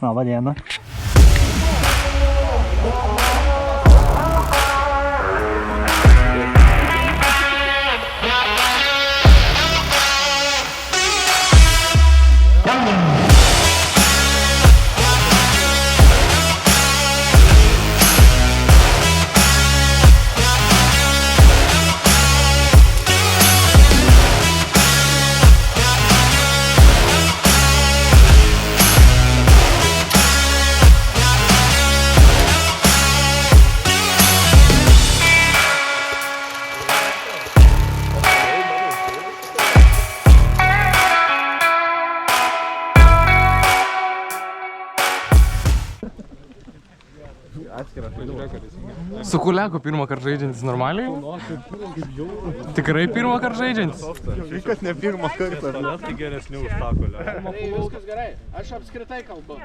Labą dieną. Su Kuliaku pirmą kartą žaidžiantis normaliai? Tikrai pirmą kartą žaidžiantis? Kad ne pirmą kartą. Tai geresnių už tą Kuliaką. Viskas gerai, aš apskritai kalbu.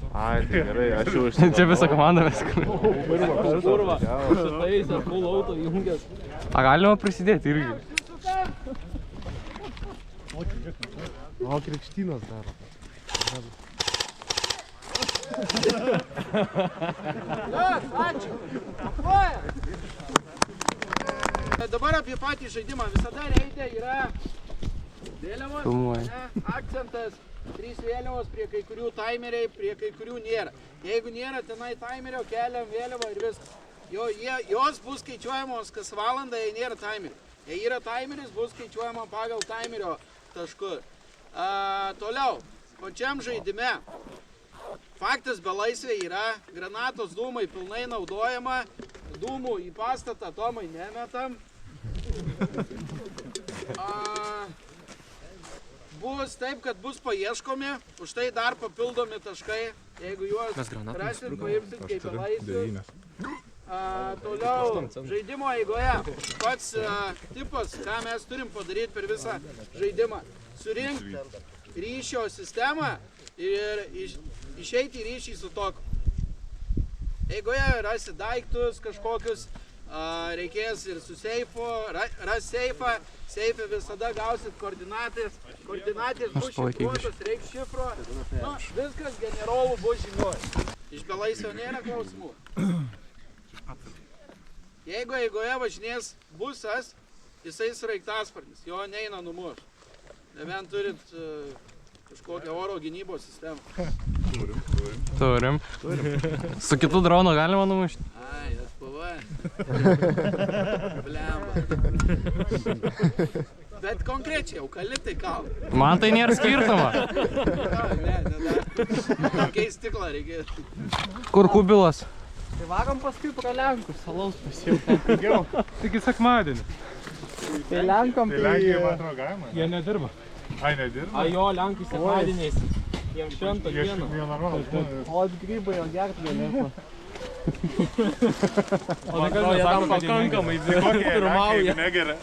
Ai, tai gerai, aš jau Čia visą komandą viską. Kurva, šitais ar full auto įjungęs. A galima prisidėti irgi? O, krikštynas daro. Ačiū. Dabar apie patį žaidimą. Visada reitė yra vėliavos, akcentas, 3 vėliavos, prie kai kurių taimeriai, prie kai kurių nėra. Jeigu nėra tenai taimerio, keliam vėliavą ir viskas. Jos bus skaičiuojamos kas valandą, jei nėra taimerių. Jei yra taimeris, bus skaičiuojama pagal taimerio taškus. Toliau, pačiam žaidime. Faktas belaisvė yra, granatos dūmai pilnai naudojama, dūmų į pastatą tomai nemetam. Bus taip, kad bus paieškomi, už tai dar papildomi taškai, jeigu juos rasit, paimsit kaip belaisvė. Toliau, žaidimo eigoje, pats tipas, ką mes turim padaryti per visą žaidimą. Surinkti ryšio sistemą ir išeiti į ryšį su tokiu. Eigoje rasi daiktus kažkokius, reikės ir su seifu, ras seifą, seife visada gausit koordinatės bus šifruotos, reiks šifro, viskas generolų bus žiniuoja. Iš belaisvio nėra klausimų. Jeigu eigoje važinės busas, jisai sraigtasparnis, jo neina numušt. Nebent turit kažkokią oro gynybos sistemą. Turim. Su kitu dronu galima numušti? Ai, SPV. Blemba. Bet konkrečiai, eukalitai kalba. Man tai nėra skirtumo. Ne. Keist stiklą reikėtų. Kur Kubilas? Tai varom paskui pro Lenkus, salaus pasiimti. Tik į sekmadienį. Tai Lenkom Tai Lenkijai, man atrodo, galima. Jie nedirba. Ai, nedirba? Jo, Lenkai sekmadieniais. Jiem šventą Jie dieną. normalus. O grybai jo gert galėtų. O tai kas jie tam pakankamai pirmauja. Negeria.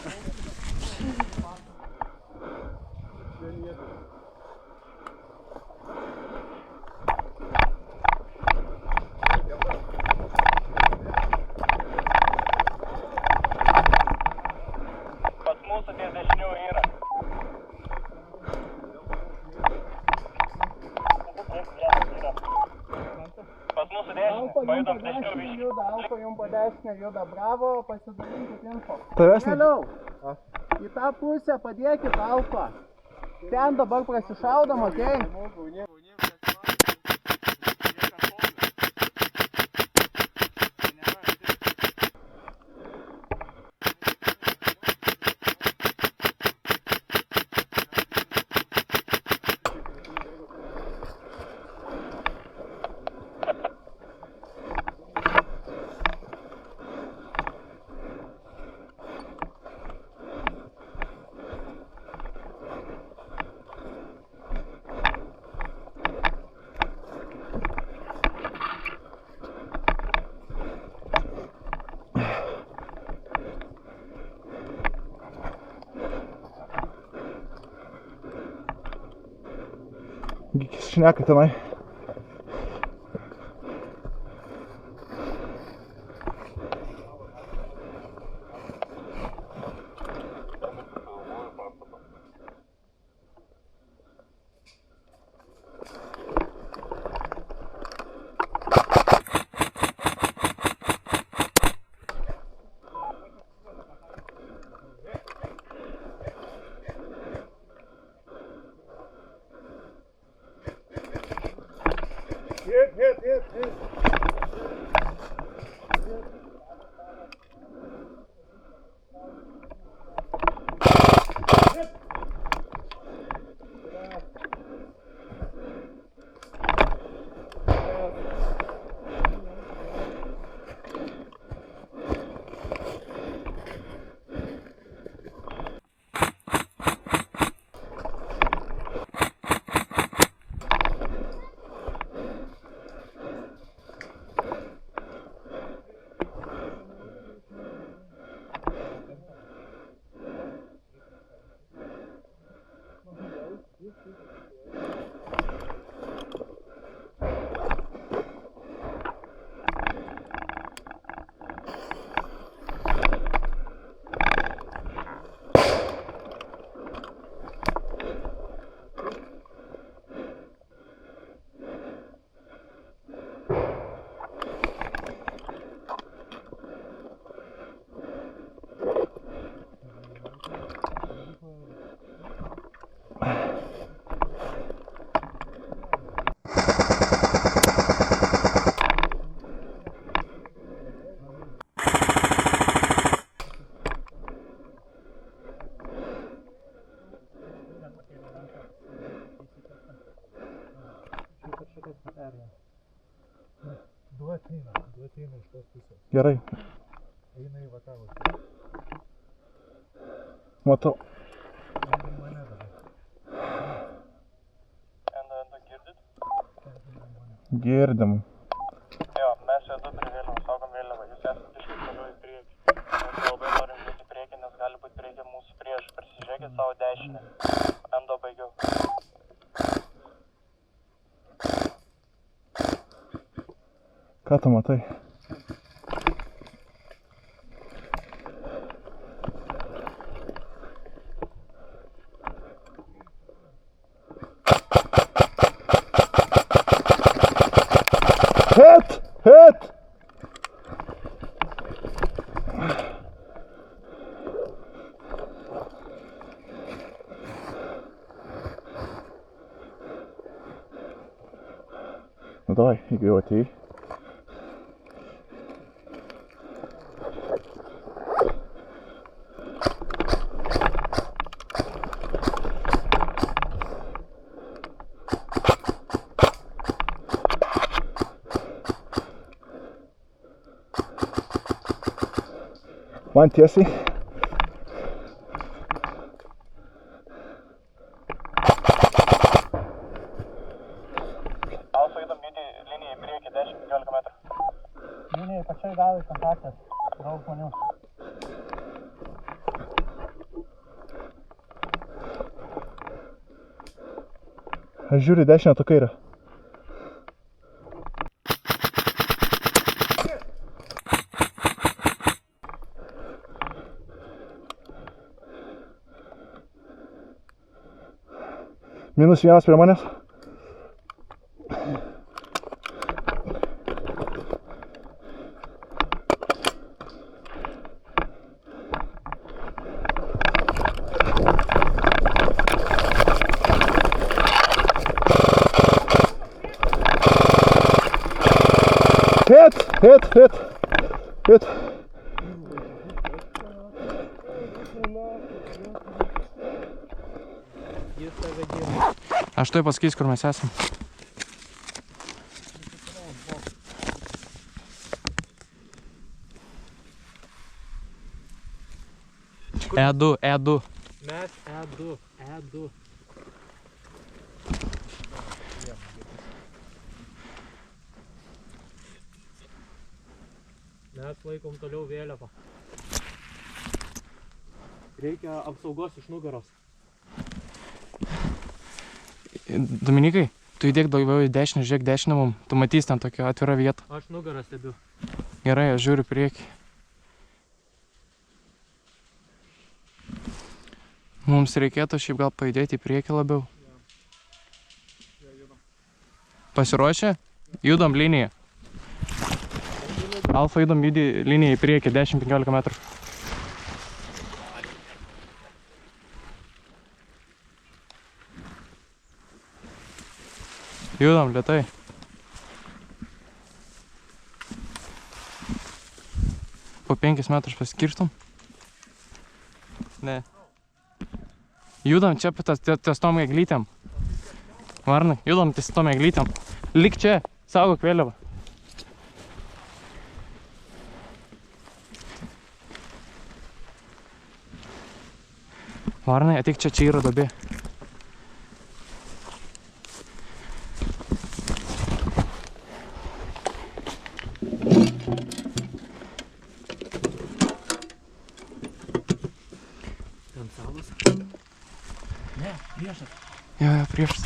Alfa jums po 10 juda, bravo, pasidalinkit info. Vėliau, į tą pusę padėkit Alfa. Ten dabar prasišaudom, okei? Šneka tenai. Du ateina iš tos pusės. Gerai. Eina į vatavą. Matau. Mane dabar. Girdim. Jo, mes čia du prie vėliavą, saugom vėliavą, jūs esate biškai toliau į priekį. Mes labai norim būti į priekį, nes gali būti priekį mūsų prieš. Prisižiūrėkit savo dešinę. Endo baigiau. Ką tu matai? Hit! Hit! Ну давай, иди вот и. Man tiesiai. Alfa įdom liniją į priekį 10-15 metrų. Linijai pačiai gavai kontaktas. Daug žmonių. Aš žiūriu dešinę, tu kairę. -1 prie manęs. Hit! Aš tuoj pasakysiu, kur mes esam. E2. Mes E2. Mes laikom toliau vėliavą. Reikia apsaugos iš nugaros. Dominikai, tu įdėk daugiau į dešinę, žiūrėk dešinę mum. Tu matys ten tokią atvirą vietą. Aš nugarą stebiu. Gerai, aš žiūriu priekį. Mums reikėtų šiaip gal pajudėti į priekį labiau. Pasiruošę? Judam liniją. Alfa judam liniją į priekį 10-15 metrų. Judam lėtai. 5 metrus pasikirstum. Ne. Judam čia ties tom eglytėm. Varnai, judam ties tom eglytėm. Lik čia, saugok vėliavą. Varnai, ateik čia, čia yra duobė. Jo, priešas.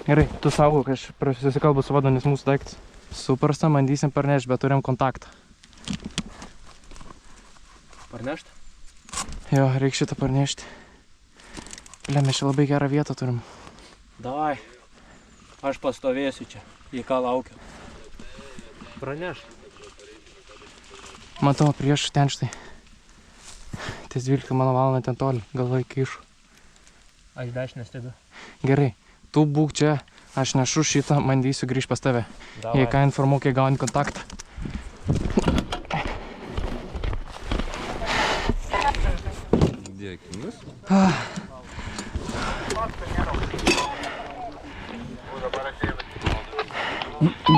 Gerai, tu saugok, aš susikalbu su vadu, nes mūsų daiktas. Suprasta, bandysim parnešti, bet turim kontaktą. Parnešt? Jo, reikia šitą parnešti. Ble, mes čia labai gerą vietą turim. Davai. Aš pastovėsiu čia, į ką laukiu. Praneš. Matau, prieš ten štai. Ties 12 mano valandą ten toli, galva įkišu. Aš dešinę stebiu. Gerai, tu būk čia, aš nešu šitą, bandysiu grįžti pas tave. Davai. Jei ką informuok, kai gauni kontaktą. Dėkingas.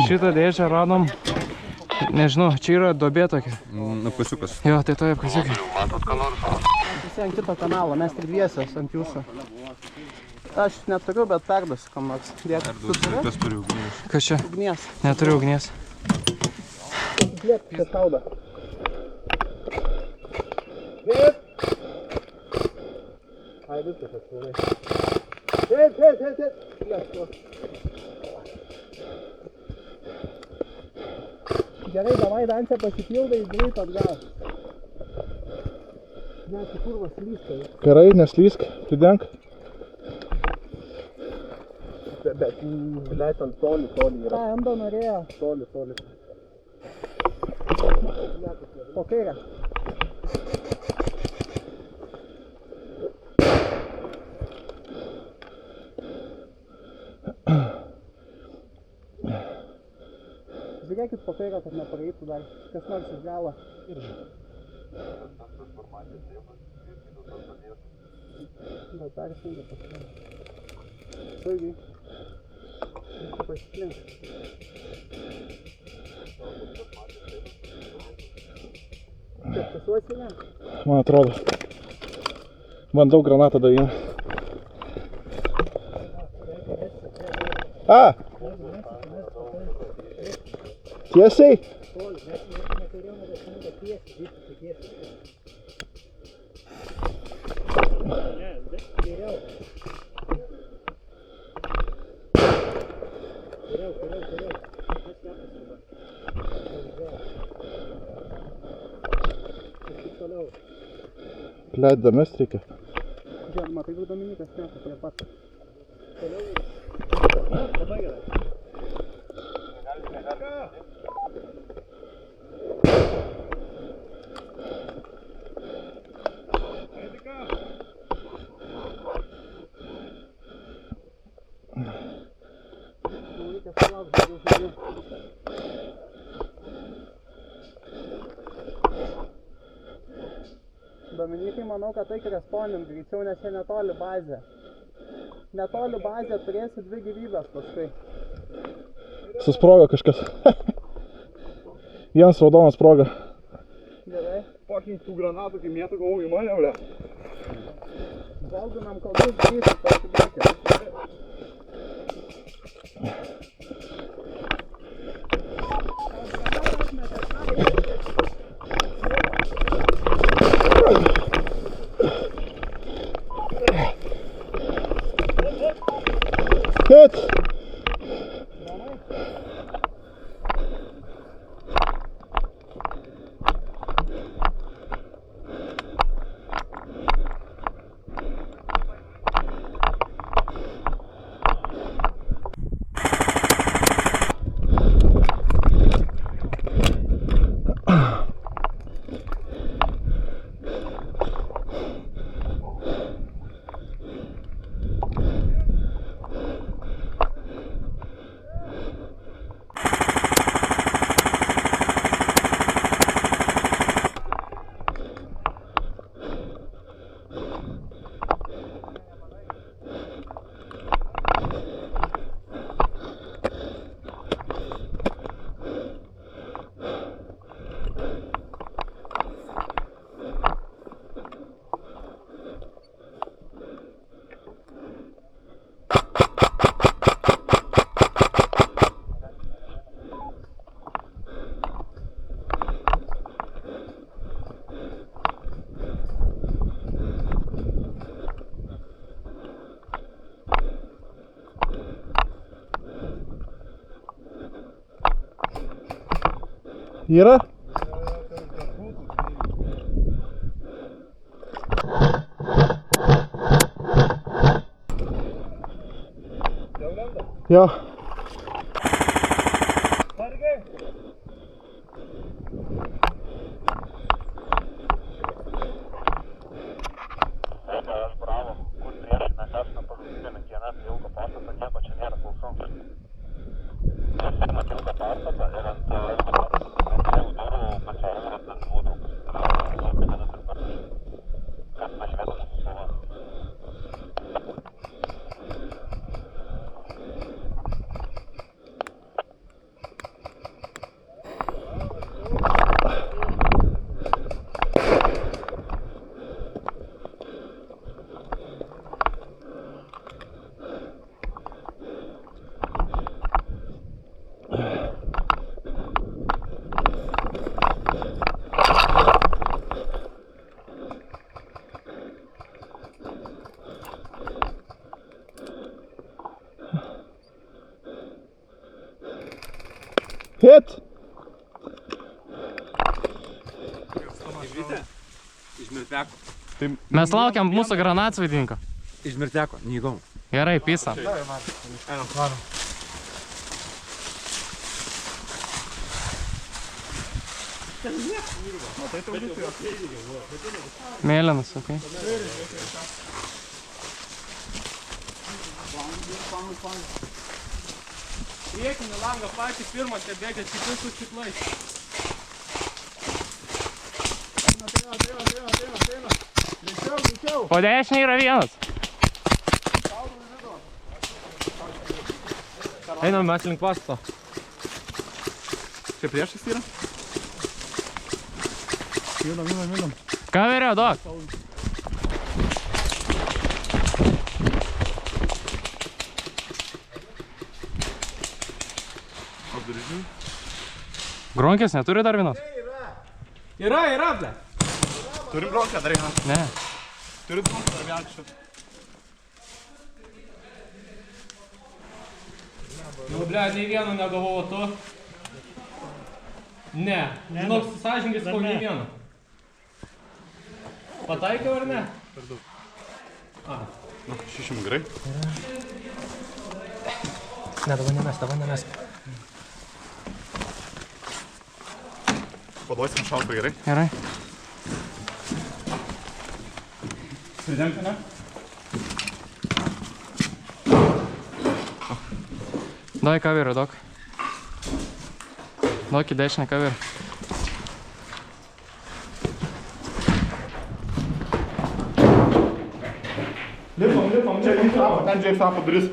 Šitą dėžę radom, nežinau, čia yra duobė tokia. Apkasiukas. Jo, tai toje apkasiukai. Visi ant kito kanalo, mes tik dviesios ant jūsų. Aš neturiu, bet perduosiu kam nors. Dėkui. Tu turi? Kas turi ugnies? Kas čia? Ugnies. Neturiu ugnies. Liep, čia skauda. Ai, viskas atsilai. Gerai, davai Dancę pasipildai, greit atgal. Ne, tai kurvas lyska. Gerai, neslysk, pridenk. Bet, blėt, ant toli yra. Ta, endo norėjo. Toli. Po kairę. Žiūrėkit po kairę, kad nepareitų dar. Kas nors iš galo. Gal persinga paskui. Saugiai. Viską pasiklink. Kaip pasuosi, ne? Man atrodo. Bandau granatą daviną. A! Tiesiai? Blėt, damest reikia. Žiūrėk, matai, kaip Dominikas neka prie pat. Labai gerai. Dominikai, manau, kad tai respondim greičiau, nes čia netoli bazė. Netoli bazė turėsi 2 gyvybės paskui. Susprogo kažkas. Vienas raudonas sprogo. Gerai. Pakink tų granatų, kai mėtų galvų į mane, ble. Valginam kalbus grįžti, pasidėkit. Hit! Yra? Jo. Aš bravo, kur prieš mes esame pagrindinėme kieme, ilgo pastato, nieko čia nėra, klausau. Mes turime ilgą pastatą ir ant durų pačiai yra tas nuotraukas. Kas pažymėtų mūsų spalva. Hit! Išmirteko. Mes laukiam mūsų granatsvaidininko. Išmirteko, neįgom. Gerai, pisa. Mėlynas, okei. Priekinį langą patį pirmą, čia bėgė kitus su čitlais. Po dešinį yra vienas. Einam mes link pastato. Čia priešas yra? Judam. Kaverio, duok. Gronkės neturi dar vienos? Yra, ble. Turim bronkę, darai, ha? Ne. Turim bronkę, dar vieną šitą. Nu, ble, nei vieno negavau, o tu? Ne. Žinok, sąžininkai sakau, nei vieno. Pataikiau ar ne? Per daug. Nu, 600 gerai. Ne, dabar nemes. Paduosim šaltą gerai. Gerai. Pridengti, ne? Daj kaverio, duok. Duok į dešinę kaverį. Lipam, čia James Rapo, ten James Rapo duris.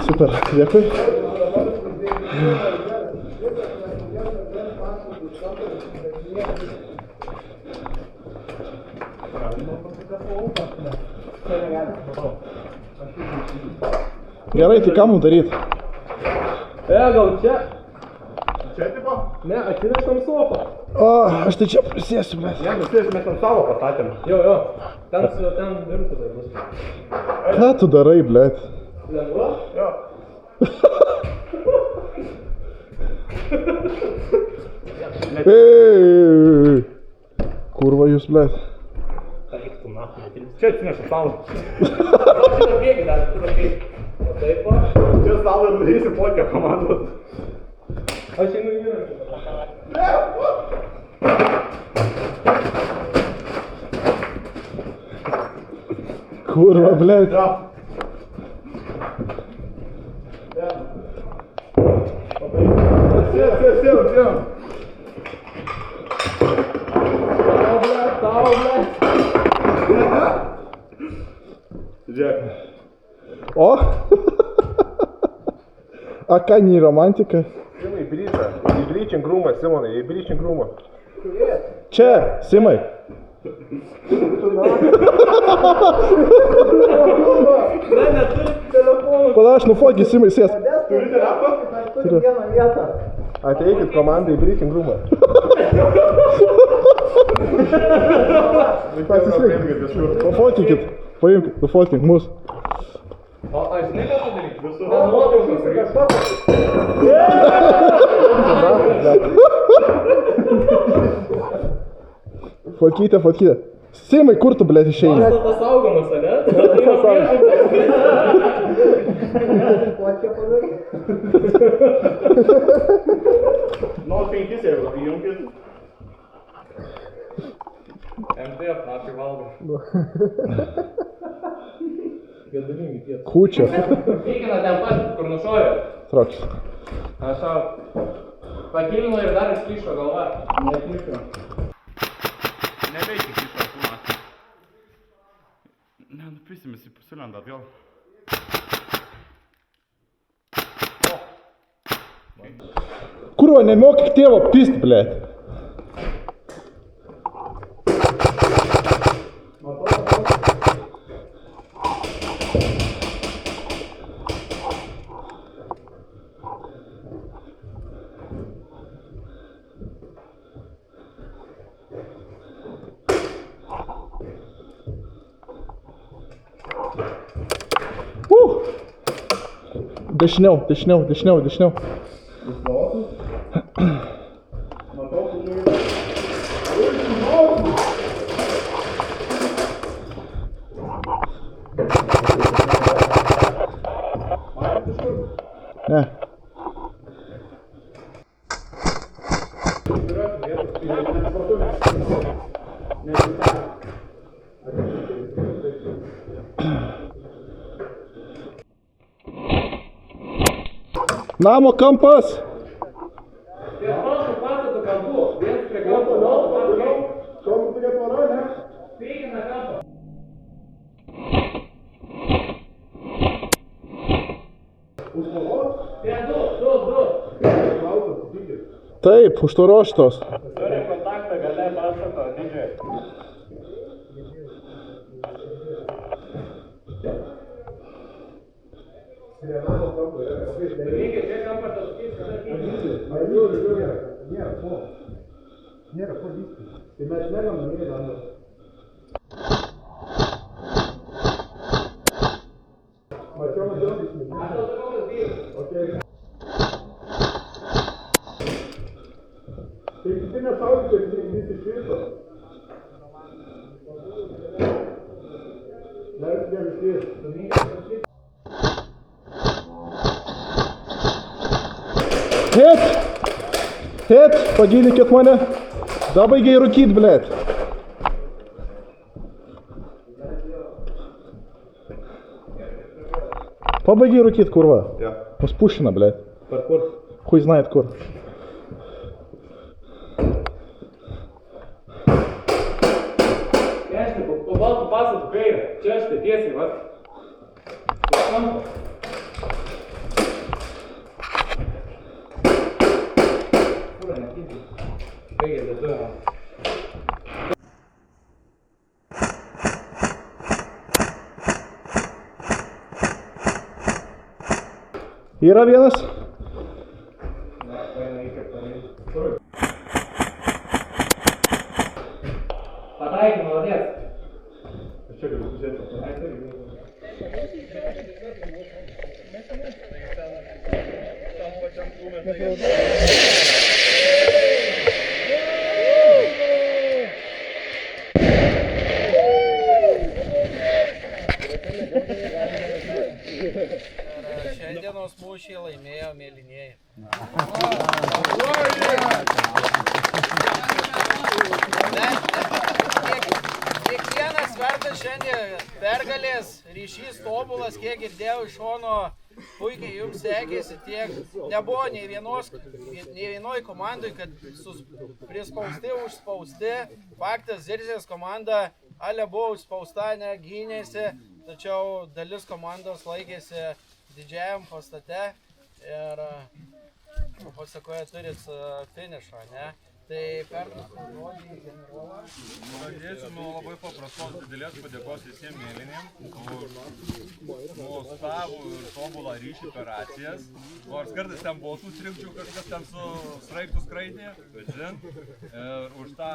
Super, dėkui. Gerai, tai ką mums daryti? Gal čia? Čia tipo? Ne, atsinešam sofą. O, aš tai čia prisėsiu, blėt. Ne, mes ant savo pastatėm. Jo. Ten virtų dar bus. Ką tu darai, blėt? Lengva? Jo. Ei, kurva jūs, blėt. Čia atsinešu savo. Čia priekį dar, O taip va. Čia savo ir darysi tokią komandą. Aš einu į įrankį. Kurva, blėt. Sėm. Tau, blėt. Žiūrėk. O? A ką, nei romantika? Simai, bryčia. Į bryčią grūmą, Simonai, į bryčią grūmą. Čia, Simai. Ne, neturi telefonų. Pada aš nufokį, Simai, sės. Turi telefą? Turi vieną vietą. Ateikit komandai į bryčią grūmą. Pafotykit. Paimkit, nufotykit mus. O aš žinai, ką padaryti? Fotkite. Simai, kur tu, blėt, išeini? Pastatas saugomas, ane? Nors 5 jeigu įjunkit. MDF, natai valgo. Gedulingi pietų. Kūčia. Vykina ten pat, kur nušovė. Trokis. Aš sau pakilino ir dar išplyšo galva. Neplyšo. Neveikia šitą kūną. Ne, prisimės į pusilentą atgal. Kurva, nemokyk tėvo pist, blėt. Dešiniau. Ne. Namo kampas. Pastatų kampų. Vienas prie kampo. Kalbų tokia tvara, ne? Sveikina kampą. Už tvoros? Du. Taip, už tvoros šitos. Turi kontaktą gale pastato didžiojo. Reikia čia kampą tas Nėra ko vykti. Tai mes negam namie damos. Mačiau. Okay. Tai kiti nesaugite, jis iš viso. Leis jam išties. Hit, pagydykit mane. Dabaigiai rūkyt, blėt. Pabaigiai rūkyt, kurva. Mus pušina, blėt. Par kur? Хуй знает kur. Nešti, po baltų pastatų kairę. Čia štai tiesiai, va. Už kampo. Kur nekyti? Baigė dėtuvę. Yra vienas. Pataikė, молодец. Aš čia galiu sužiūrėti. mūšį laimėjo mėlynieji. Kiekvienas vertas šiandien pergalės, ryšys tobulas, kiek girdėjau iš šono, puikiai jums sekėsi, tiek nebuvo nei vienoj komandai, kad prispausti, užspausti. Faktas, Zirzės komanda ale buvo užspausta, ne gynėsi, tačiau dalis komandos laikėsi didžiajam pastate ir pasakoje turit finišą, ne? Tai perduosiu žodį į generolą. Pradėsiu nuo labai paprastos didelės padėkos visiems mėlynėms už nuostabų ir tobulą ryšį per racijas. Nors kartais ten balsų trikdžių, kažkas ten su sraigtų skraidė, bet žin, ir už tą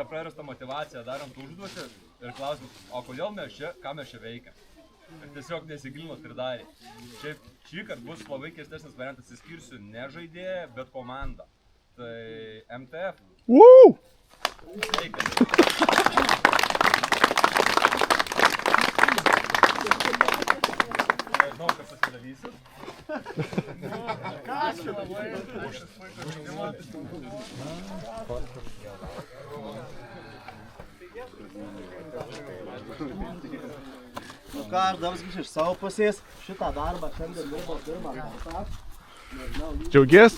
neprarastą motivaciją darant užduotį ir klausim, o kodėl mes čia, ką mes čia veikiam? Ir tiesiog nesigilinot ir darė. Šiaip šį kartą bus labai keistesnis variantas, įskirsiu ne žaidėją, bet komandą. Tai MTF. Woo! Nežinau, kas pasidalysit. Ačiū labai už žaidimą. Nu ką, aš dabar grįžtu iš savo pusės. Šitą darbą šiandien dirbo pirmą kartą. Džiaugies?